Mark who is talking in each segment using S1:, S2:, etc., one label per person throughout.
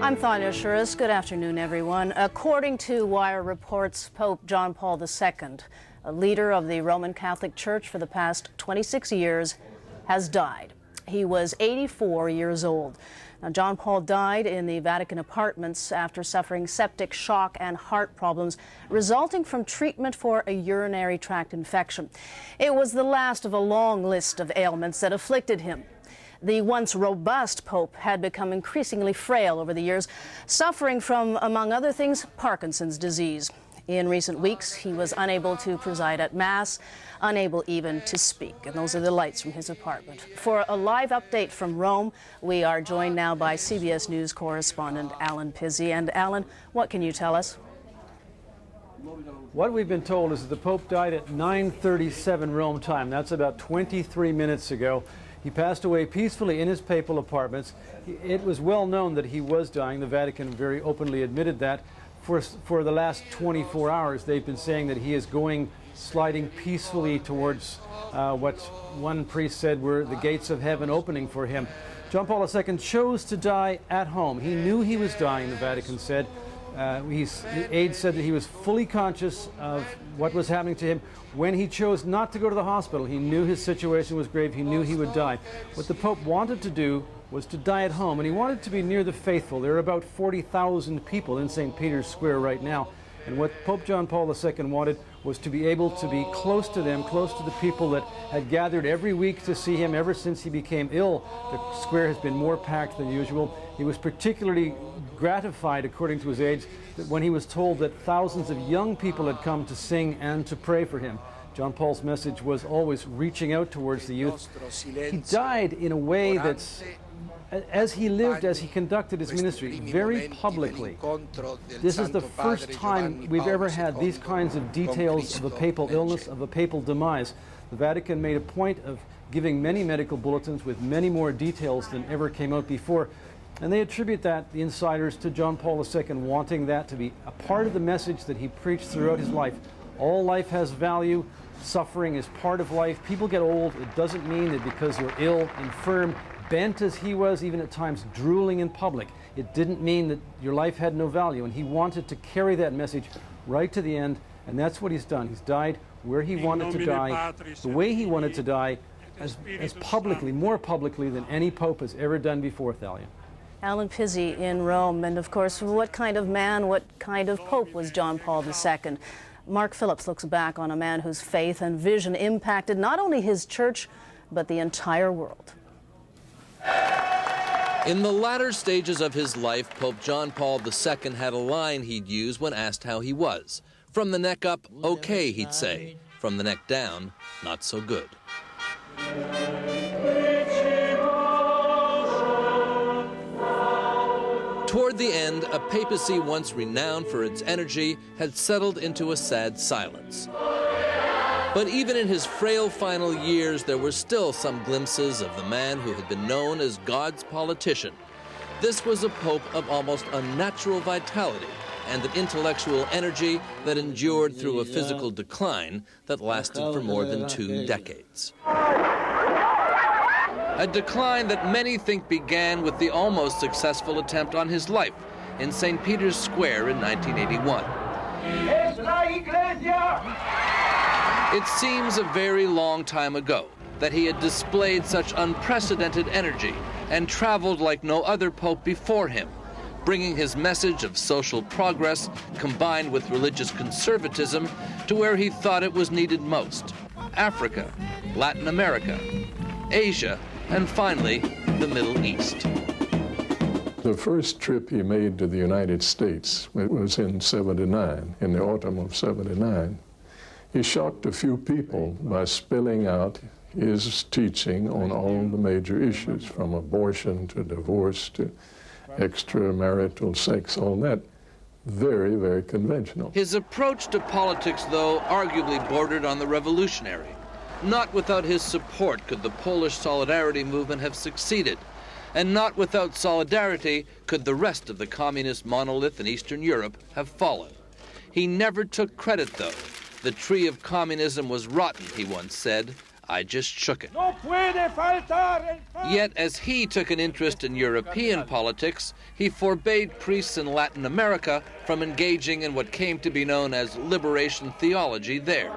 S1: I'm Thanya Shuras. Good afternoon, everyone. According to Wire reports, Pope John Paul II, a leader of the Roman Catholic Church for the past 26 years, has died. He was 84 years old. Now, John Paul died in the Vatican apartments after suffering septic shock and heart problems resulting from treatment for a urinary tract infection. It was the last of a long list of ailments that afflicted him. The once robust Pope had become increasingly frail over the years, suffering from, among other things, Parkinson's disease. In recent weeks, he was unable to preside at Mass, unable even to speak. And those are the lights from his apartment. For a live update from Rome, we are joined now by CBS News correspondent Alan Pizzi. And Alan, what can you tell us?
S2: What we've been told is that the Pope died at 9:37 Rome time. That's about 23 minutes ago. He passed away peacefully in his papal apartments. It was well known that he was dying. The Vatican very openly admitted that. For the last 24 hours, they've been saying that he is sliding peacefully towards what one priest said were the gates of heaven opening for him. John Paul II chose to die at home. He knew he was dying, the Vatican said. Aides said that he was fully conscious of what was happening to him. When he chose not to go to the hospital, he knew his situation was grave. He knew he would die. What the Pope wanted to do was to die at home, and he wanted to be near the faithful. There are about 40,000 people in St. Peter's Square right now, and what Pope John Paul II wanted was to be able to be close to them, close to the people that had gathered every week to see him ever since he became ill. The square has been more packed than usual. He was particularly gratified, according to his aides, that when he was told that thousands of young people had come to sing and to pray for him. John Paul's message was always reaching out towards the youth. He died in a way that's, as he lived, as he conducted his ministry, very publicly. This is the first time we've ever had these kinds of details of a papal illness, of a papal demise. The Vatican made a point of giving many medical bulletins with many more details than ever came out before. And they attribute that, the insiders, to John Paul II wanting that to be a part of the message that he preached throughout his life. All life has value. Suffering is part of life. People get old. It doesn't mean that because you're ill, infirm, bent as he was, even at times drooling in public, it didn't mean that your life had no value. And he wanted to carry that message right to the end, and that's what he's done. He's died where he wanted to die, the way he wanted to die, as publicly, more publicly than any pope has ever done before, Thalia.
S1: Alan Pizzi in Rome, and of course, what kind of man, what kind of pope was John Paul II? Mark Phillips looks back on a man whose faith and vision impacted not only his church, but the entire world.
S3: In the latter stages of his life, Pope John Paul II had a line he'd use when asked how he was. From the neck up, okay, he'd say. From the neck down, not so good. Toward the end, a papacy once renowned for its energy had settled into a sad silence. But even in his frail final years, there were still some glimpses of the man who had been known as God's politician. This was a pope of almost unnatural vitality and an intellectual energy that endured through a physical decline that lasted for more than 2 decades. A decline that many think began with the almost successful attempt on his life in St. Peter's Square in 1981. It seems a very long time ago that he had displayed such unprecedented energy and traveled like no other pope before him, bringing his message of social progress combined with religious conservatism to where he thought it was needed most: Africa, Latin America, Asia, and finally, the Middle East.
S4: The first trip he made to the United States was in '79, in the autumn of '79. He shocked a few people by spelling out his teaching on all the major issues, from abortion to divorce to extramarital sex, all that. Very, very conventional.
S3: His approach to politics, though, arguably bordered on the revolutionary. Not without his support could the Polish Solidarity movement have succeeded, and not without solidarity could the rest of the communist monolith in Eastern Europe have fallen. He never took credit, though. The tree of communism was rotten, he once said. I just shook it. Yet, as he took an interest in European politics, he forbade priests in Latin America from engaging in what came to be known as liberation theology there.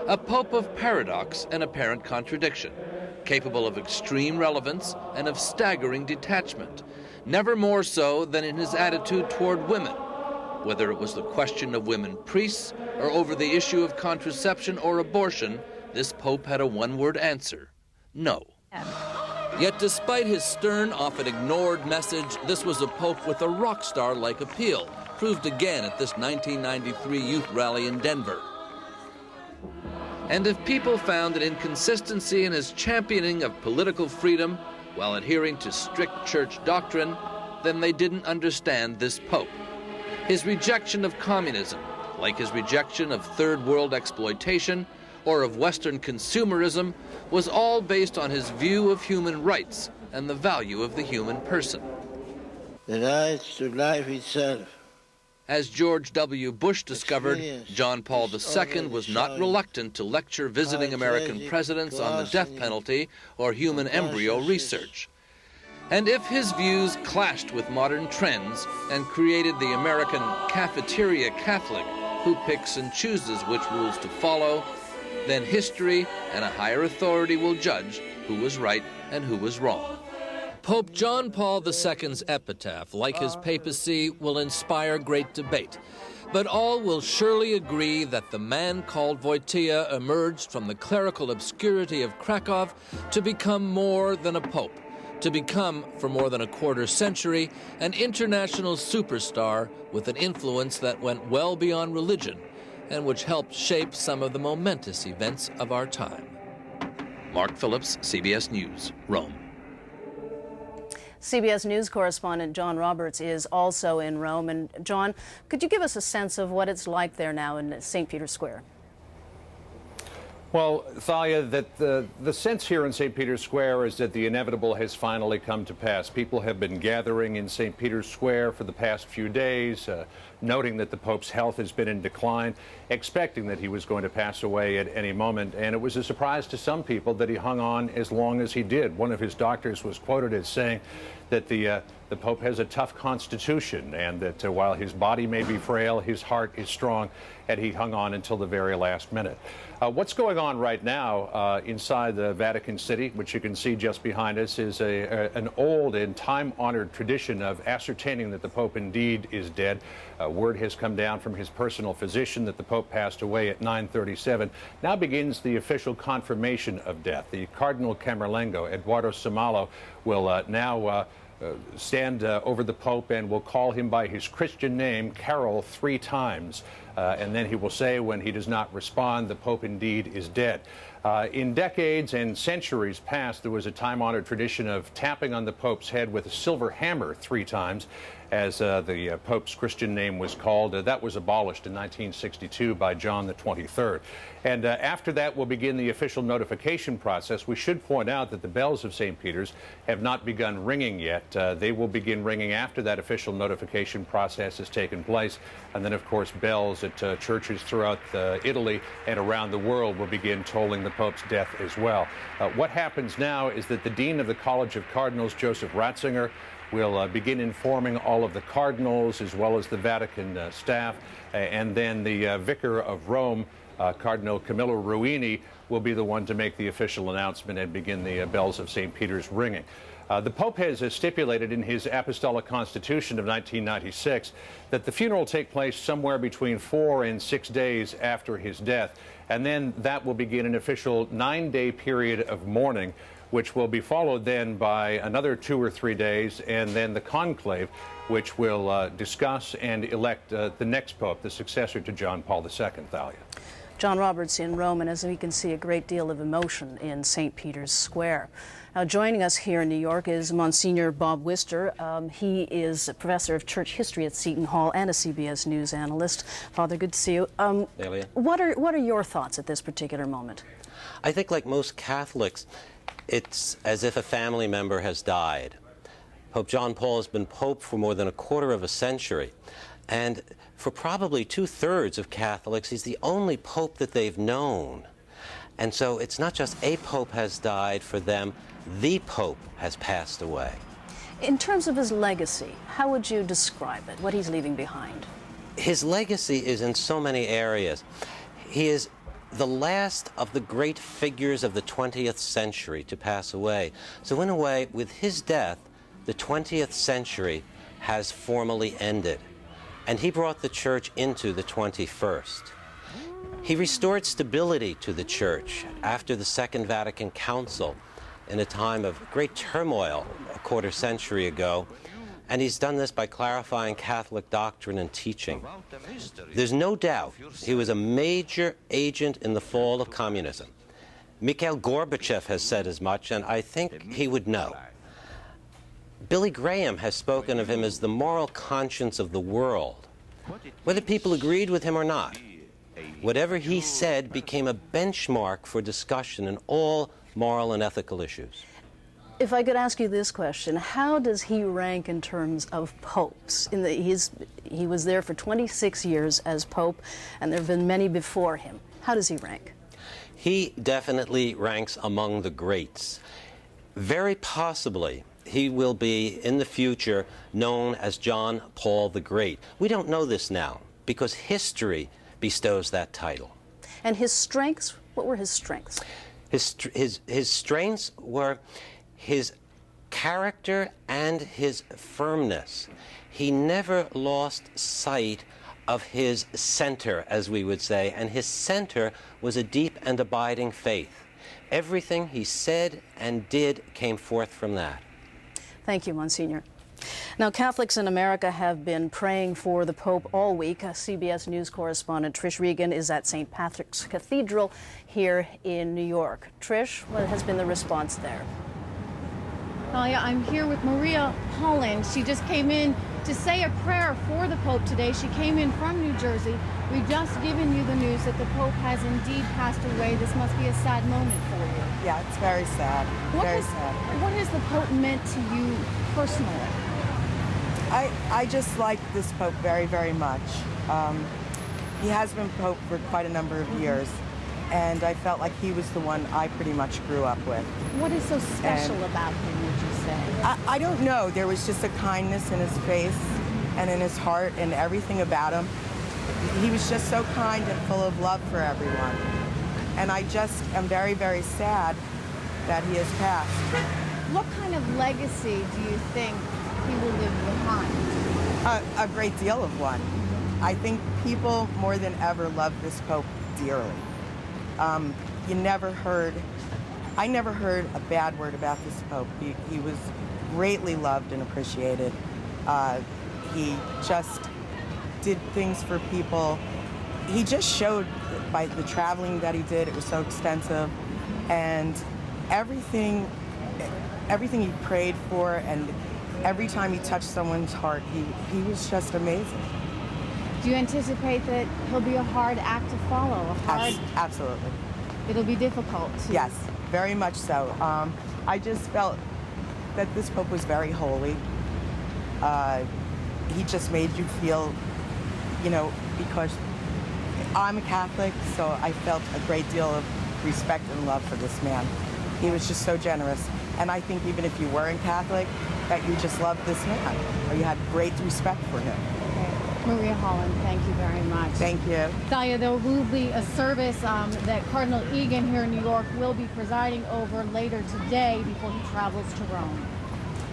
S3: A pope of paradox and apparent contradiction, capable of extreme relevance and of staggering detachment, never more so than in his attitude toward women, whether it was the question of women priests or over the issue of contraception or abortion. This pope had a one-word answer: no. Yet despite his stern, often ignored message, this was a pope with a rock star-like appeal, proved again at this 1993 youth rally in Denver. And if people found an inconsistency in his championing of political freedom while adhering to strict church doctrine, then they didn't understand this pope. His rejection of communism, like his rejection of third world exploitation or of Western consumerism, was all based on his view of human rights and the value of the human person.
S5: The right to life itself.
S3: As George W. Bush discovered, John Paul II was not reluctant to lecture visiting American presidents on the death penalty or human embryo research. And if his views clashed with modern trends and created the American cafeteria Catholic, who picks and chooses which rules to follow, then history and a higher authority will judge who was right and who was wrong. Pope John Paul II's epitaph, like his papacy, will inspire great debate. But all will surely agree that the man called Wojtyła emerged from the clerical obscurity of Krakow to become more than a pope, to become, for more than a quarter century, an international superstar with an influence that went well beyond religion and which helped shape some of the momentous events of our time. Mark Phillips, CBS News, Rome.
S1: CBS News correspondent John Roberts is also in Rome. And John, could you give us a sense of what it's like there now in St. Peter's Square?
S6: Well, Thalia, that the sense here in St. Peter's Square is that the inevitable has finally come to pass. People have been gathering in St. Peter's Square for the past few days, noting that the Pope's health has been in decline, expecting that he was going to pass away at any moment. And it was a surprise to some people that he hung on as long as he did. One of his doctors was quoted as saying that the Pope has a tough constitution, and that while his body may be frail, his heart is strong, and he hung on until the very last minute. What's going on right now inside the Vatican City, which you can see just behind us, is an old and time-honored tradition of ascertaining that the Pope indeed is dead. Word has come down from his personal physician that the Pope passed away at 9:37. Now begins the official confirmation of death. The Cardinal Camerlengo, Eduardo Somalo, will now stand over the Pope and will call him by his Christian name, Carol, 3 times. And then he will say, when he does not respond, the Pope indeed is dead. In decades and centuries past, there was a time-honored tradition of tapping on the Pope's head with a silver hammer 3 times, as the Pope's Christian name was called. That was abolished in 1962 by John the 23rd. And after that will begin the official notification process. We should point out that the bells of St. Peter's have not begun ringing yet. They will begin ringing after that official notification process has taken place. And then, of course, bells at churches throughout Italy and around the world will begin tolling the Pope's death as well. What happens now is that the Dean of the College of Cardinals, Joseph Ratzinger, will begin informing all of the cardinals as well as the Vatican staff, and then the Vicar of Rome, Cardinal Camillo Ruini, will be the one to make the official announcement and begin the bells of St. Peter's ringing. The Pope has stipulated in his Apostolic Constitution of 1996 that the funeral will take place somewhere between 4 and 6 days after his death, and then that will begin an official 9-day period of mourning, which will be followed then by another 2 or 3 days, and then the conclave, which will discuss and elect the next Pope, the successor to John Paul II, Thalia.
S1: John Roberts in Rome, and as we can see, a great deal of emotion in St. Peter's Square. Now, joining us here in New York is Monsignor Bob Wister. He is a professor of church history at Seton Hall and a CBS News analyst. Father, good to see you. What are your thoughts at this particular moment?
S7: I think, like most Catholics, it's as if a family member has died. Pope John Paul has been Pope for more than a quarter of a century. And for probably 2/3 of Catholics, he's the only Pope that they've known. And so it's not just a pope has died for them, the pope has passed away.
S1: In terms of his legacy, how would you describe it, what he's leaving behind?
S7: His legacy is in so many areas. He is the last of the great figures of the 20th century to pass away. So in a way, with his death, the 20th century has formally ended. And he brought the church into the 21st. He restored stability to the church after the Second Vatican Council in a time of great turmoil a quarter century ago. And he's done this by clarifying Catholic doctrine and teaching. There's no doubt he was a major agent in the fall of communism. Mikhail Gorbachev has said as much, and I think he would know. Billy Graham has spoken of him as the moral conscience of the world. Whether people agreed with him or not, whatever he said became a benchmark for discussion in all moral and ethical issues.
S1: If I could ask you this question, how does he rank in terms of popes? He was there for 26 years as pope, and there have been many before him. How does he rank?
S7: He definitely ranks among the greats. Very possibly, he will be, in the future, known as John Paul the Great. We don't know this now, because history bestows that title.
S1: And his strengths, what were his strengths?
S7: His strengths were his character and his firmness. He never lost sight of his center, as we would say, and his center was a deep and abiding faith. Everything he said and did came forth from that.
S1: Thank you, Monsignor. Now, Catholics in America have been praying for the Pope all week. CBS News correspondent Trish Regan is at St. Patrick's Cathedral here in New York. Trish, what has been the response there?
S8: Talia, I'm here with Maria Holland. She just came in to say a prayer for the Pope today. She came in from New Jersey. We've just given you the news that the Pope has indeed passed away. This must be a sad moment for you.
S9: Yeah, it's very sad. Very sad.
S8: What has the Pope meant to you personally?
S9: I just like this Pope very, very much. He has been Pope for quite a number of years, and I felt like he was the one I pretty much grew up with.
S8: What is so special about him, would you say?
S9: I don't know. There was just a kindness in his face and in his heart and everything about him. He was just so kind and full of love for everyone. And I just am very, very sad that he has passed.
S8: What kind of legacy do you think he will leave behind?
S9: A great deal of one. I think people more than ever love this Pope dearly. I never heard a bad word about this Pope. He was greatly loved and appreciated. He just did things for people. He just showed by the traveling that he did, it was so extensive, and everything he prayed for, and every time he touched someone's heart, he was just amazing.
S8: Do you anticipate that he'll be a hard act to follow?
S9: Absolutely.
S8: It'll be difficult.
S9: Yes, very much so. I just felt that this Pope was very holy. He just made you feel, because I'm a Catholic, so I felt a great deal of respect and love for this man. He was just so generous. And I think even if you weren't Catholic, that you just loved this man, or you had great respect for him.
S8: Maria Holland, thank you very much.
S9: Thank you.
S8: Thalia, there will be a service that Cardinal Egan here in New York will be presiding over later today before he travels to Rome.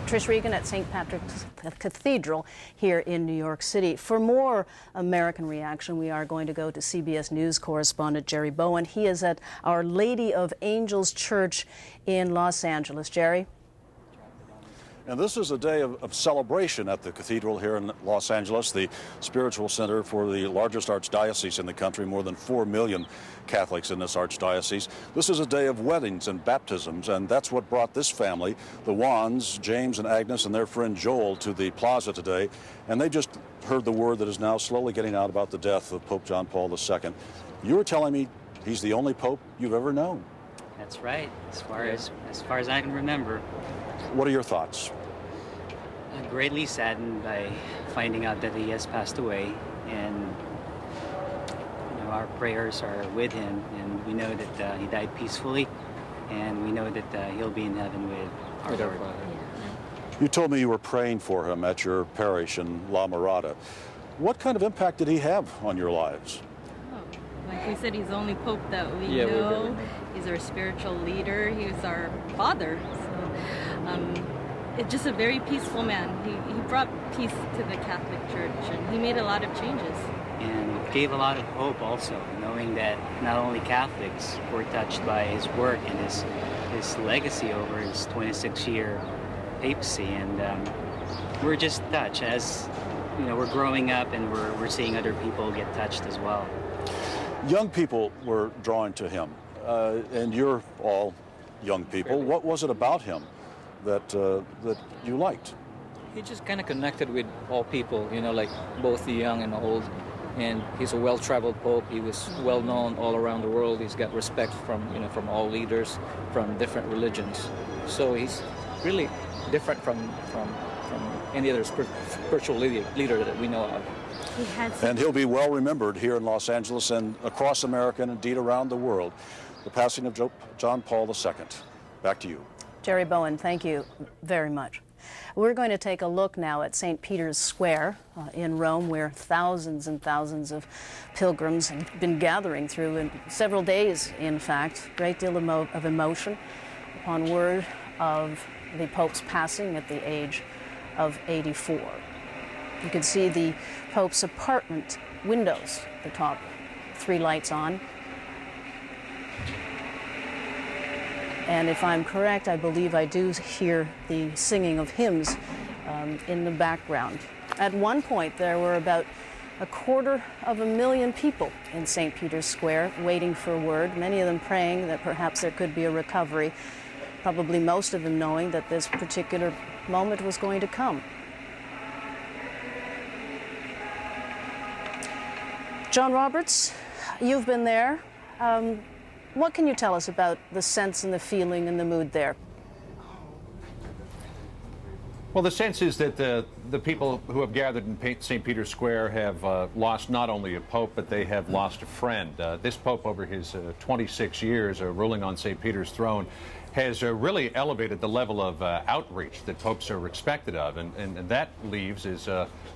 S1: Trish Regan at St. Patrick's Cathedral here in New York City. For more American reaction, we are going to go to CBS News correspondent Jerry Bowen. He is at Our Lady of Angels Church in Los Angeles. Jerry?
S10: And this is a day of celebration at the cathedral here in Los Angeles, the spiritual center for the largest archdiocese in the country, more than 4 million Catholics in this archdiocese. This is a day of weddings and baptisms, and that's what brought this family, the Wands, James and Agnes, and their friend Joel, to the plaza today. And they just heard the word that is now slowly getting out about the death of Pope John Paul II. You were telling me he's the only Pope you've ever known.
S11: That's right, as far as I can remember.
S10: What are your thoughts?
S11: I'm greatly saddened by finding out that he has passed away, and our prayers are with him, and we know that he died peacefully, and we know that he'll be in heaven with our Lord.
S10: You told me you were praying for him at your parish in La Mirada. What kind of impact did he have on your lives?
S12: Like we said, he's the only pope that we know. He's our spiritual leader. He was our father. So, it's just a very peaceful man. He brought peace to the Catholic Church, and he made a lot of changes.
S11: And gave a lot of hope also, knowing that not only Catholics were touched by his work and his legacy over his 26-year papacy, and we're just touched as, you know, we're growing up and we're seeing other people get touched as well.
S10: Young people were drawn to him, and you're all young people. What was it about him that you liked?
S13: He just kind of connected with all people, you know, like both the young and old. And he's a well-traveled pope. He was well-known all around the world. He's got respect from, you know, from all leaders, from different religions. So he's really different from any other spiritual leader that we know of.
S10: And he'll be well remembered here in Los Angeles and across America and indeed around the world. The passing of John Paul II. Back to you.
S1: Jerry Bowen, thank you very much. We're going to take a look now at St. Peter's Square in Rome, where thousands and thousands of pilgrims have been gathering through in several days, in fact. Great deal of emotion upon word of the Pope's passing at the age of 84. You can see the Pope's apartment windows, the top 3 lights on. And if I'm correct, I believe I do hear the singing of hymns in the background. At one point, there were about 250,000 people in St. Peter's Square waiting for word, many of them praying that perhaps there could be a recovery, probably most of them knowing that this particular moment was going to come. John Roberts, you've been there. What can you tell us about the sense and the feeling and the mood there?
S6: Well, the sense is that the people who have gathered in St. Peter's Square have lost not only a pope, but they have lost a friend. This pope, over his 26 years ruling on St. Peter's throne, has really elevated the level of outreach that popes are expected of. And that leaves, as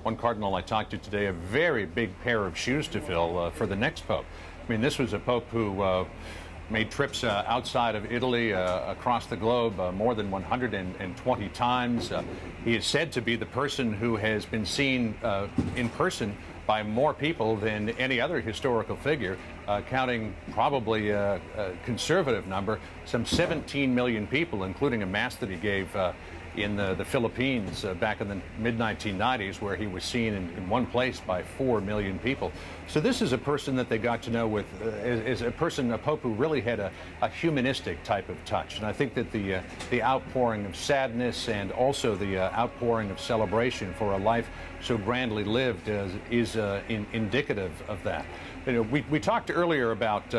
S6: one cardinal I talked to today, a very big pair of shoes to fill for the next pope. I mean, this was a pope who made trips outside of Italy, across the globe, more than 120 times. He is said to be the person who has been seen in person by more people than any other historical figure, counting probably a conservative number, some 17 million people, including a mass that he gave in the Philippines back in the mid-1990s, where he was seen in one place by 4 million people. So this is a person that they got to know with, as a pope who really had a humanistic type of touch. And I think that the outpouring of sadness and also the outpouring of celebration for a life so grandly lived is indicative of that. You know, we talked earlier about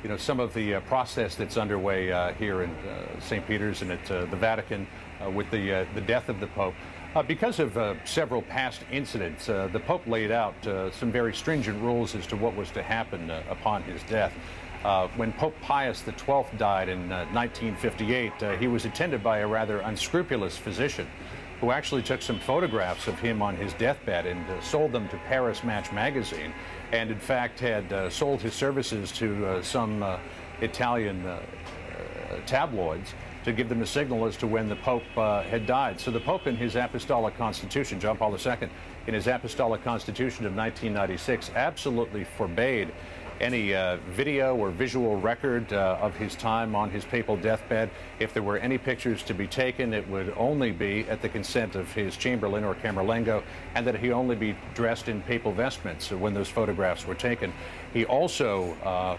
S6: you know, some of the process that's underway here in St. Peter's and at the Vatican with the death of the Pope. Because of several past incidents, the Pope laid out some very stringent rules as to what was to happen upon his death. When Pope Pius XII died in 1958, he was attended by a rather unscrupulous physician who actually took some photographs of him on his deathbed and sold them to Paris Match magazine, and in fact had sold his services to some Italian tabloids to give them a signal as to when the Pope had died. So the Pope, in his Apostolic Constitution, John Paul II, in his Apostolic Constitution of 1996, absolutely forbade any video or visual record of his time on his papal deathbed. If there were any pictures to be taken, it would only be at the consent of his Chamberlain or Camerlengo, and that he only be dressed in papal vestments when those photographs were taken. He also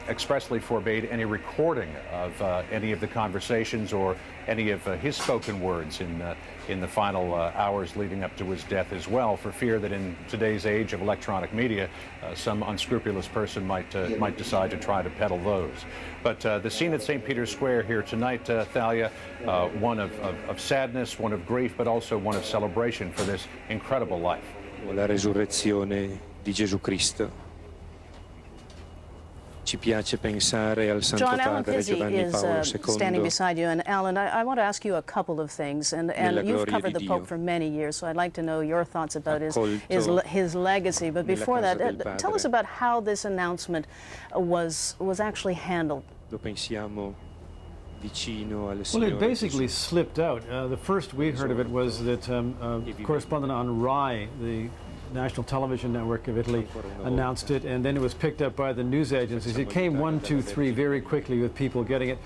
S6: expressly forbade any recording of any of the conversations or any of his spoken words in the final hours leading up to his death as well, for fear that in today's age of electronic media, some unscrupulous person might decide to try to peddle those. But the scene at St. Peter's Square here tonight, Thalia, one of sadness, one of grief, but also one of celebration for this incredible life.
S14: La resurrezione di Gesù Cristo. ci piace pensare al Santo
S1: John, Alan
S14: Padre
S1: Pizzi
S14: Giovanni Paolo
S1: is standing
S14: II.
S1: beside you. And Alan, I want to ask you a couple of things. And you've covered the Pope for many years, so I'd like to know your thoughts about his legacy. But before that, tell us about how this announcement was actually handled.
S14: Lo pensiamo vicino alle
S2: Well, it
S14: signore
S2: basically slipped out. The first we heard of it was that correspondent on RAI, the national television network of Italy, announced it, and then it was picked up by the news agencies. It came 1, 2, 3 very quickly with people getting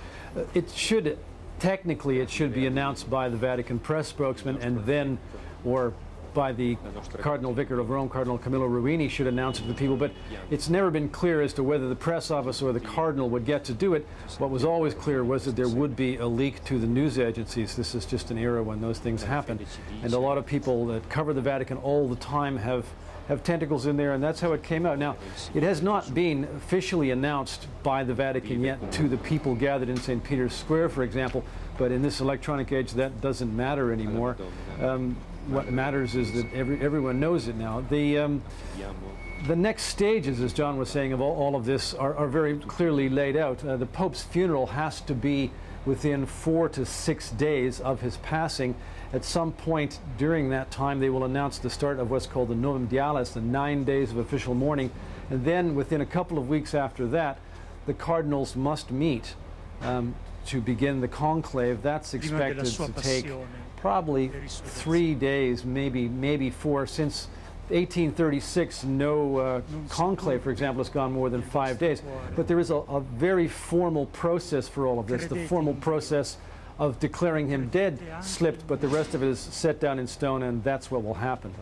S2: it. Technically, it should be announced by the Vatican press spokesman, and then, or by the Cardinal Vicar of Rome, Cardinal Camillo Ruini, should announce it to the people. But it's never been clear as to whether the press office or the Cardinal would get to do it. What was always clear was that there would be a leak to the news agencies. This is just an era when those things happen. And a lot of people that cover the Vatican all the time have tentacles in there, and that's how it came out. Now, it has not been officially announced by the Vatican yet to the people gathered in St. Peter's Square, for example, but in this electronic age, that doesn't matter anymore. What matters is that everyone knows it now. The next stages, as John was saying, of all of this are very clearly laid out. The Pope's funeral has to be within 4 to 6 days of his passing. At some point during that time, they will announce the start of what's called the Novum Dialis, the 9 days of official mourning. And then within a couple of weeks after that, the cardinals must meet to begin the conclave. That's expected to take probably 3 days, maybe 4. Since 1836, no conclave, for example, has gone more than 5 days. But there is a very formal process for all of this. The formal process of declaring him dead slipped, but the rest of it is set down in stone, and that's what will happen.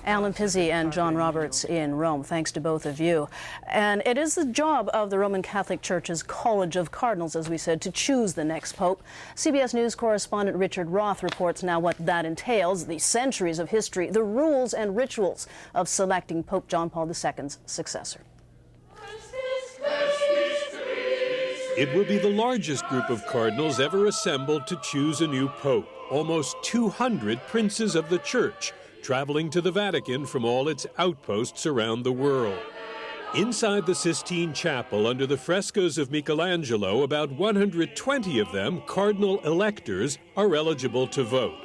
S1: Alan Pizzi and John Roberts in Rome, thanks to both of you. And it is the job of the Roman Catholic Church's College of Cardinals, as we said, to choose the next pope. CBS News correspondent Richard Roth reports now what that entails, the centuries of history, the rules and rituals of selecting Pope John Paul II's successor.
S15: It will be the largest group of cardinals ever assembled to choose a new pope. Almost 200 princes of the Church traveling to the Vatican from all its outposts around the world. Inside the Sistine Chapel, under the frescoes of Michelangelo, about 120 of them, cardinal electors, are eligible to vote.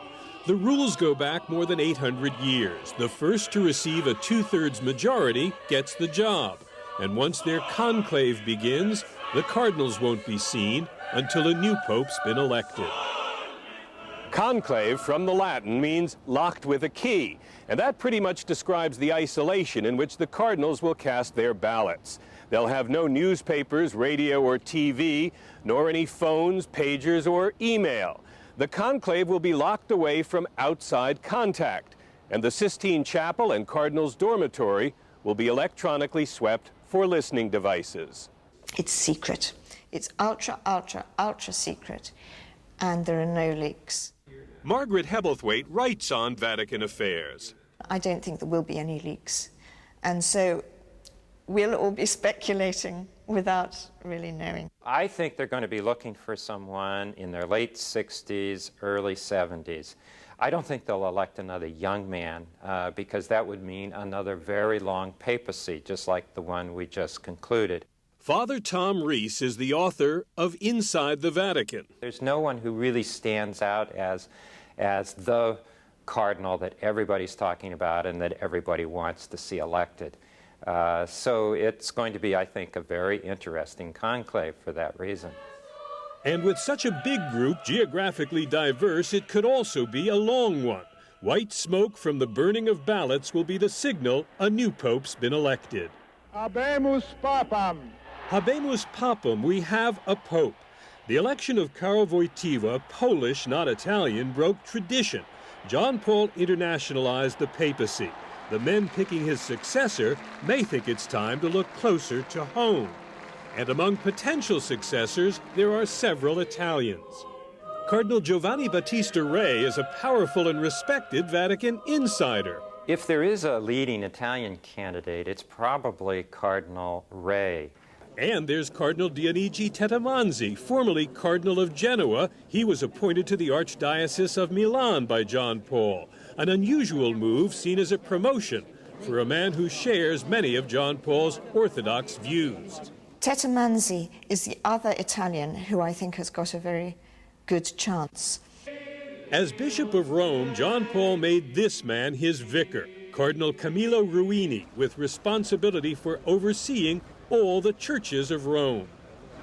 S15: The rules go back more than 800 years. The first to receive a 2/3 majority gets the job. And once their conclave begins, the cardinals won't be seen until a new pope's been elected.
S16: Conclave, from the Latin, means locked with a key, and that pretty much describes the isolation in which the cardinals will cast their ballots. They'll have no newspapers, radio, or TV, nor any phones, pagers, or email. The conclave will be locked away from outside contact, and the Sistine Chapel and Cardinals' dormitory will be electronically swept for listening devices.
S17: It's secret. It's ultra, ultra, ultra secret, and there are no leaks.
S15: Margaret Hebblethwaite writes on Vatican affairs.
S17: I don't think there will be any leaks, and so we'll all be speculating without really knowing.
S18: I think they're going to be looking for someone in their late 60s, early 70s. I don't think they'll elect another young man because that would mean another very long papacy, just like the one we just concluded.
S15: Father Tom Rees is the author of Inside the Vatican.
S18: There's no one who really stands out as the cardinal that everybody's talking about and that everybody wants to see elected. So it's going to be, I think, a very interesting conclave for that reason.
S15: And with such a big group, geographically diverse, it could also be a long one. White smoke from the burning of ballots will be the signal a new pope's been elected.
S19: Habemus Papam.
S15: Habemus Papam, we have a pope. The election of Karol Wojtyła, Polish, not Italian, broke tradition. John Paul internationalized the papacy. The men picking his successor may think it's time to look closer to home. And among potential successors, there are several Italians. Cardinal Giovanni Battista Re is a powerful and respected Vatican insider.
S18: If there is a leading Italian candidate, it's probably Cardinal Re.
S15: And there's Cardinal Dionigi Tettamanzi, formerly Cardinal of Genoa. He was appointed to the Archdiocese of Milan by John Paul, an unusual move seen as a promotion for a man who shares many of John Paul's orthodox views.
S17: Tettamanzi is the other Italian who I think has got a very good chance.
S15: As Bishop of Rome, John Paul made this man his vicar, Cardinal Camillo Ruini, with responsibility for overseeing all the churches of Rome.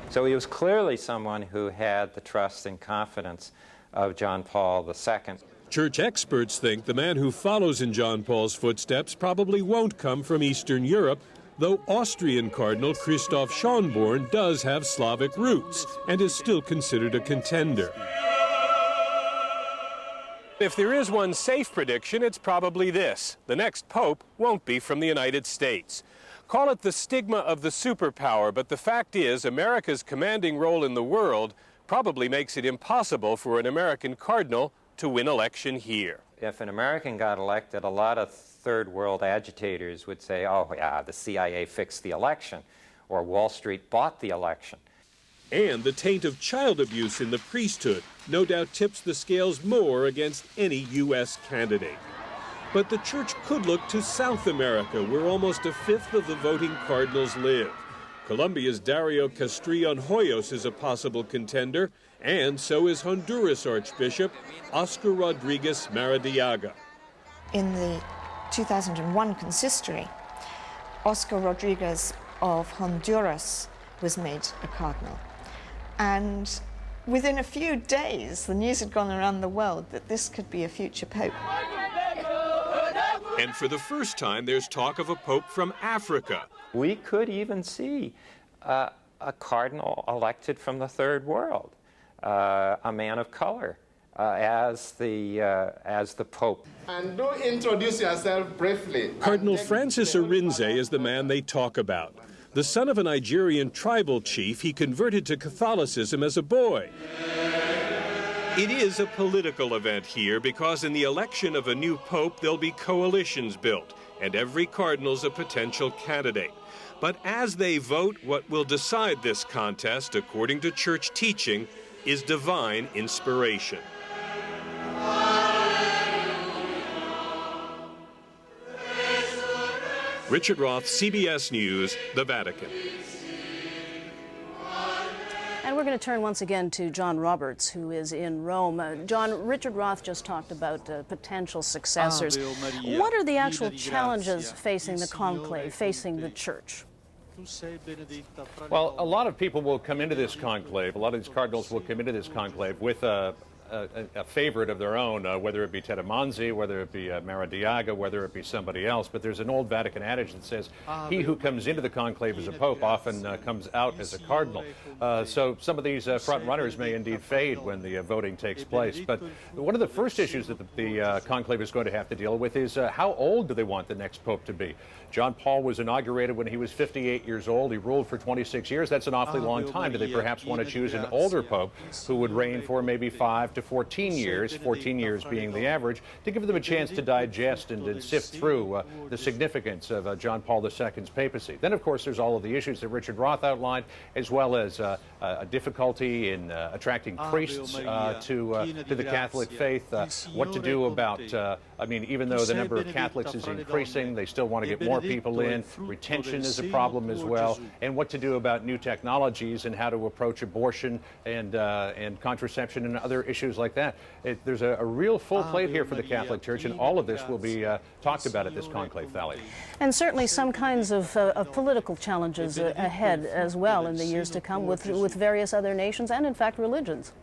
S18: So he was clearly someone who had the trust and confidence of John Paul II.
S15: Church experts think the man who follows in John Paul's footsteps probably won't come from Eastern Europe, though Austrian Cardinal Christoph Schönborn does have Slavic roots and is still considered a contender.
S16: If there is one safe prediction, it's probably this: the next pope won't be from the United States. Call it the stigma of the superpower, but the fact is America's commanding role in the world probably makes it impossible for an American cardinal to win election here.
S18: If an American got elected, a lot of third world agitators would say, oh yeah, the CIA fixed the election, or Wall Street bought the election.
S15: And the taint of child abuse in the priesthood no doubt tips the scales more against any U.S. candidate. But the church could look to South America, where almost a fifth of the voting cardinals live. Colombia's Dario Castrillon Hoyos is a possible contender, and so is Honduras Archbishop Oscar Rodriguez Maradiaga.
S17: In the 2001 consistory, Oscar Rodriguez of Honduras was made a cardinal. And within a few days, the news had gone around the world that this could be a future pope.
S15: And for the first time, there's talk of a pope from Africa.
S18: We could even see a cardinal elected from the third world, a man of color, as the pope.
S20: And do introduce yourself briefly.
S15: Cardinal Francis Arinze is the man they talk about. The son of a Nigerian tribal chief, he converted to Catholicism as a boy. It is a political event here because in the election of a new pope, there'll be coalitions built, and every cardinal's a potential candidate. But as they vote, what will decide this contest, according to church teaching, is divine inspiration. Richard Roth, CBS News, the Vatican.
S1: And we're going to turn once again to John Roberts, who is in Rome. John, Richard Roth just talked about potential successors. What are the actual challenges facing the conclave, facing the church?
S6: Well, a lot of people will come into this conclave, a lot of these cardinals will come into this conclave with a favorite of their own, whether it be Tettamanzi, whether it be Maradiaga, whether it be somebody else. But there's an old Vatican adage that says, he who comes into the conclave as a pope often comes out as a cardinal. So some of these front runners may indeed fade when the voting takes place. But one of the first issues that the conclave is going to have to deal with is how old do they want the next pope to be? John Paul was inaugurated when he was 58 years old. He ruled for 26 years. That's an awfully long time. Do they perhaps want to choose an older pope who would reign for maybe 5 to 14 years, 14 years being the average, to give them a chance to digest and sift through the significance of John Paul II's papacy? Then, of course, there's all of the issues that Richard Roth outlined, as well as a difficulty in attracting priests to the Catholic faith. What to do about, I mean, even though the number of Catholics is increasing, they still want to get more people in. Retention is a problem as well. And what to do about new technologies and how to approach abortion and contraception and other issues like that. There's a real full plate here for the Catholic Church, and all of this will be talked about at this conclave, Valley.
S1: And certainly some kinds of political challenges ahead as well in the years to come with various other nations and, in fact, religions.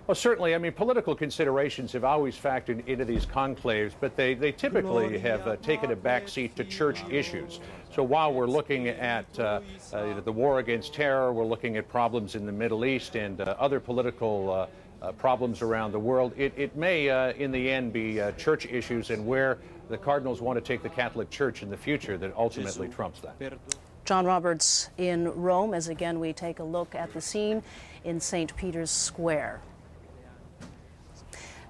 S6: Well, certainly. I mean, political considerations have always factored into these conclaves, but they typically have taken a backseat to church issues. So while we're looking at the war against terror, we're looking at problems in the Middle East and other political problems around the world, it may, in the end, be church issues and where the cardinals want to take the Catholic Church in the future that ultimately trumps that.
S1: John Roberts in Rome, as again we take a look at the scene in St. Peter's Square.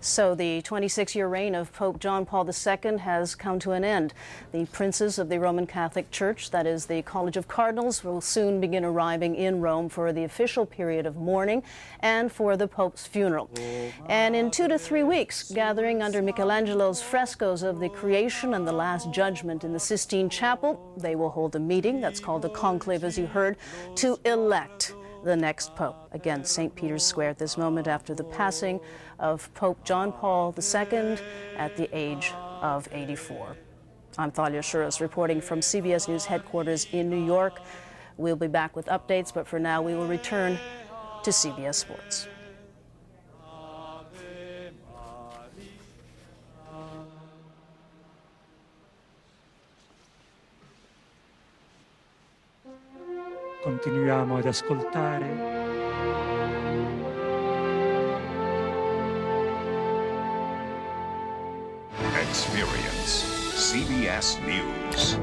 S1: So the 26-year reign of Pope John Paul II has come to an end. The princes of the Roman Catholic Church, that is the College of Cardinals, will soon begin arriving in Rome for the official period of mourning and for the Pope's funeral. And in 2 to 3 weeks, gathering under Michelangelo's frescoes of the Creation and the Last Judgment in the Sistine Chapel, they will hold a meeting that's called a conclave, as you heard, to elect the next Pope. Again, St. Peter's Square at this moment after the passing of Pope John Paul II at the age of 84. I'm Thalia Shuras reporting from CBS News headquarters in New York. We'll be back with updates, but for now we will return to CBS Sports.
S14: Continuiamo ad ascoltare.
S21: Experience CBS News.